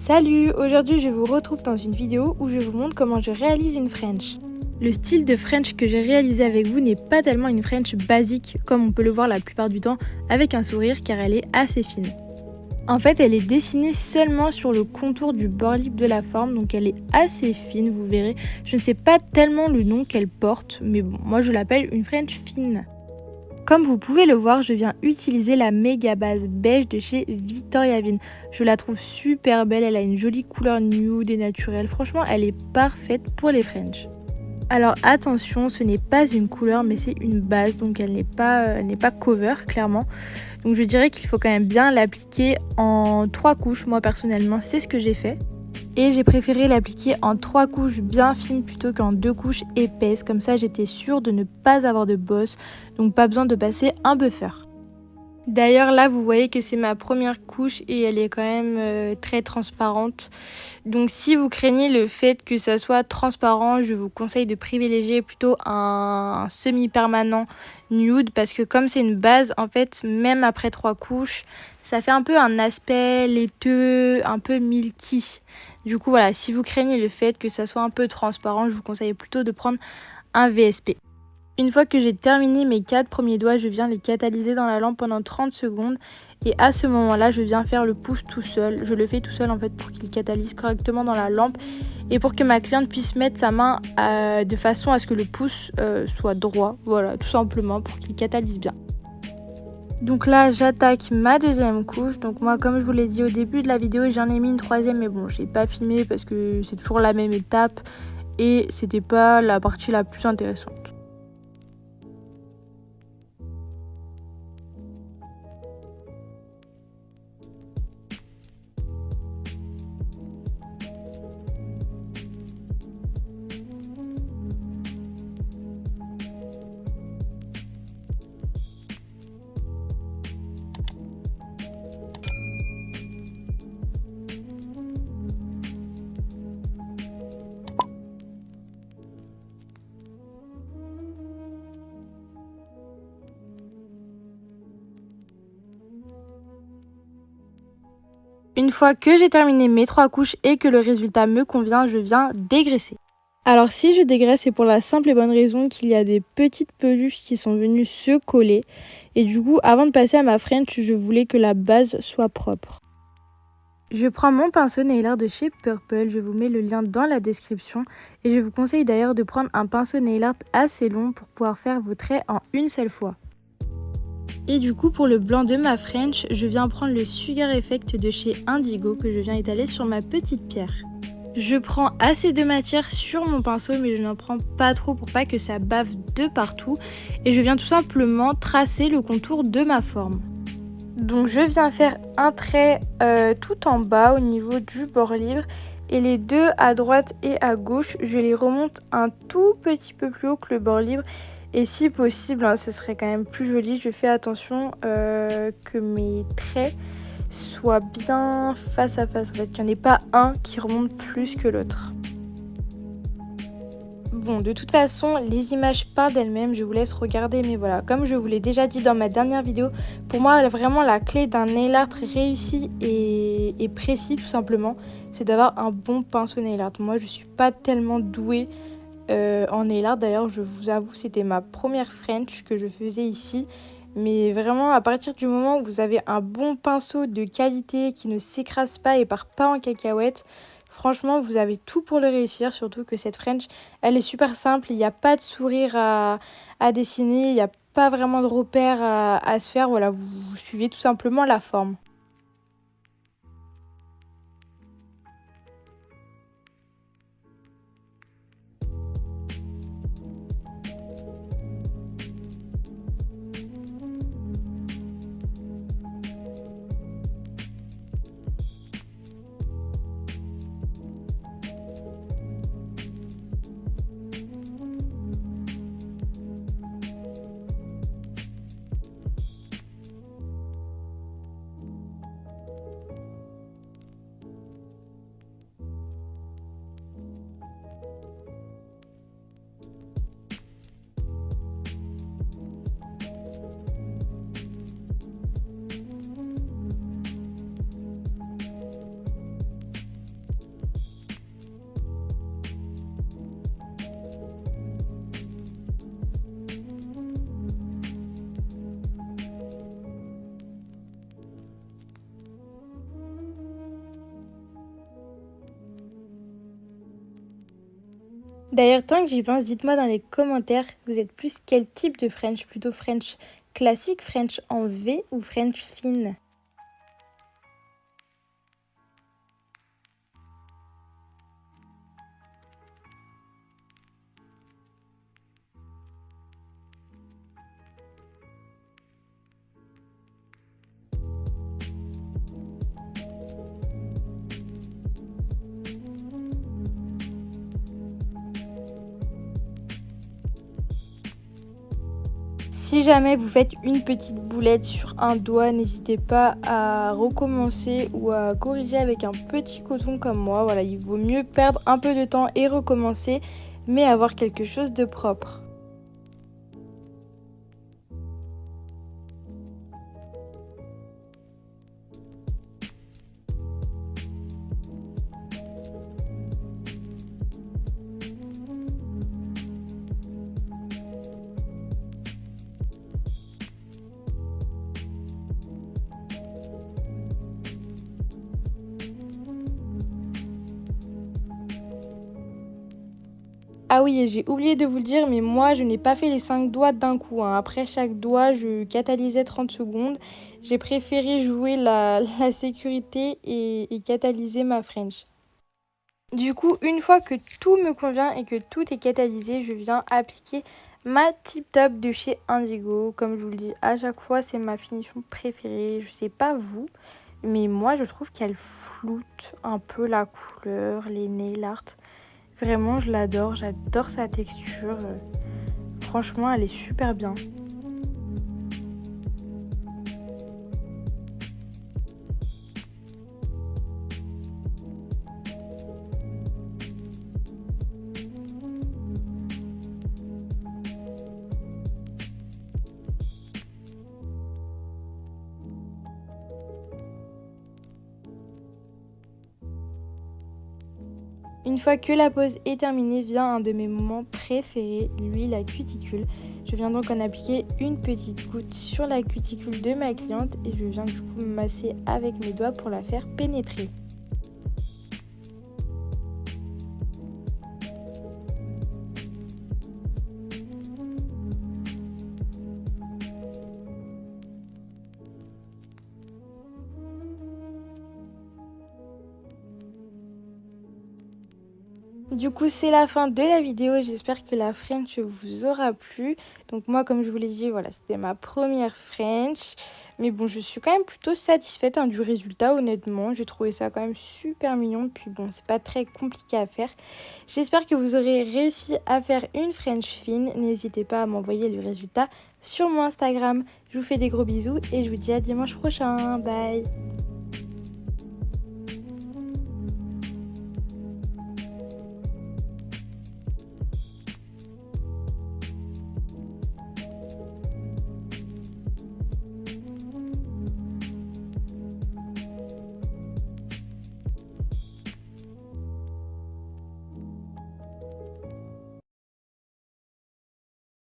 Salut! Aujourd'hui je vous retrouve dans une vidéo où je vous montre comment je réalise une French. Le style de French que j'ai réalisé avec vous n'est pas tellement une French basique comme on peut le voir la plupart du temps avec un sourire car elle est assez fine. En fait elle est dessinée seulement sur le contour du bord libre de la forme donc elle est assez fine, vous verrez. Je ne sais pas tellement le nom qu'elle porte mais bon, moi je l'appelle une French fine. Comme vous pouvez le voir, je viens utiliser la méga base beige de chez Victoria Vin. Je la trouve super belle, elle a une jolie couleur nude et naturelle. Franchement, elle est parfaite pour les French. Alors attention, ce n'est pas une couleur mais c'est une base, donc elle n'est pas cover clairement. Donc je dirais qu'il faut quand même bien l'appliquer en 3 couches. Moi personnellement, c'est ce que j'ai fait. Et j'ai préféré l'appliquer en 3 couches bien fines plutôt qu'en 2 couches épaisses. Comme ça, j'étais sûre de ne pas avoir de bosse, donc pas besoin de passer un buffer. D'ailleurs, là, vous voyez que c'est ma première couche et elle est quand même très transparente. Donc si vous craignez le fait que ça soit transparent, je vous conseille de privilégier plutôt un semi-permanent nude parce que comme c'est une base, en fait, même après 3 couches, ça fait un peu un aspect laiteux, un peu milky. Du coup, voilà, si vous craignez le fait que ça soit un peu transparent, je vous conseille plutôt de prendre un VSP. Une fois que j'ai terminé mes 4 premiers doigts, je viens les catalyser dans la lampe pendant 30 secondes. Et à ce moment-là, je viens faire le pouce tout seul. Je le fais tout seul en fait pour qu'il catalyse correctement dans la lampe. Et pour que ma cliente puisse mettre sa main de façon à ce que le pouce soit droit. Voilà, tout simplement pour qu'il catalyse bien. Donc là, j'attaque ma deuxième couche. Donc moi, comme je vous l'ai dit au début de la vidéo, j'en ai mis une troisième. Mais bon, je n'ai pas filmé parce que c'est toujours la même étape. Et c'était pas la partie la plus intéressante. Une fois que j'ai terminé mes 3 couches et que le résultat me convient, je viens dégraisser. Alors si je dégraisse, c'est pour la simple et bonne raison qu'il y a des petites peluches qui sont venues se coller. Et du coup, avant de passer à ma French, je voulais que la base soit propre. Je prends mon pinceau nail art de chez Purple, je vous mets le lien dans la description. Et je vous conseille d'ailleurs de prendre un pinceau nail art assez long pour pouvoir faire vos traits en une seule fois. Et du coup pour le blanc de ma French, je viens prendre le Sugar Effect de chez Indigo que je viens étaler sur ma petite pierre. Je prends assez de matière sur mon pinceau mais je n'en prends pas trop pour pas que ça bave de partout. Et je viens tout simplement tracer le contour de ma forme. Donc je viens faire un trait tout en bas au niveau du bord libre. Et les deux à droite et à gauche, je les remonte un tout petit peu plus haut que le bord libre. Et si possible, hein, ce serait quand même plus joli, je fais attention que mes traits soient bien face à face, en fait, qu'il n'y en ait pas un qui remonte plus que l'autre. Bon, de toute façon, les images parlent d'elles-mêmes, je vous laisse regarder, mais voilà, comme je vous l'ai déjà dit dans ma dernière vidéo, pour moi, vraiment la clé d'un nail art réussi et précis, tout simplement, c'est d'avoir un bon pinceau nail art. Moi, je suis pas tellement douée en nail art, d'ailleurs je vous avoue c'était ma première French que je faisais ici, mais vraiment à partir du moment où vous avez un bon pinceau de qualité qui ne s'écrase pas et part pas en cacahuète, franchement vous avez tout pour le réussir, surtout que cette French elle est super simple, il n'y a pas de sourire à dessiner, il n'y a pas vraiment de repères à se faire, voilà, vous suivez tout simplement la forme. D'ailleurs, tant que j'y pense, dites-moi dans les commentaires, vous êtes plus quel type de French? Plutôt French classique, French en V ou French fine? Si jamais vous faites une petite boulette sur un doigt, n'hésitez pas à recommencer ou à corriger avec un petit coton comme moi. Voilà, il vaut mieux perdre un peu de temps et recommencer, mais avoir quelque chose de propre. Ah oui, et j'ai oublié de vous le dire, mais moi, je n'ai pas fait les 5 doigts d'un coup, hein. Après chaque doigt, je catalysais 30 secondes. J'ai préféré jouer la sécurité et catalyser ma French. Du coup, une fois que tout me convient et que tout est catalysé, je viens appliquer ma Tip Top de chez Indigo. Comme je vous le dis à chaque fois, c'est ma finition préférée. Je sais pas vous, mais moi, je trouve qu'elle floute un peu la couleur, les nail art. Vraiment, je l'adore, j'adore sa texture. Franchement, elle est super bien. Une fois que la pose est terminée, vient un de mes moments préférés, l'huile à cuticule. Je viens donc en appliquer une petite goutte sur la cuticule de ma cliente et je viens du coup masser avec mes doigts pour la faire pénétrer. Du coup, c'est la fin de la vidéo. J'espère que la French vous aura plu. Donc moi, comme je vous l'ai dit, voilà, c'était ma première French. Mais bon, je suis quand même plutôt satisfaite hein, du résultat, honnêtement. J'ai trouvé ça quand même super mignon. Puis bon, c'est pas très compliqué à faire. J'espère que vous aurez réussi à faire une French fine. N'hésitez pas à m'envoyer le résultat sur mon Instagram. Je vous fais des gros bisous et je vous dis à dimanche prochain. Bye!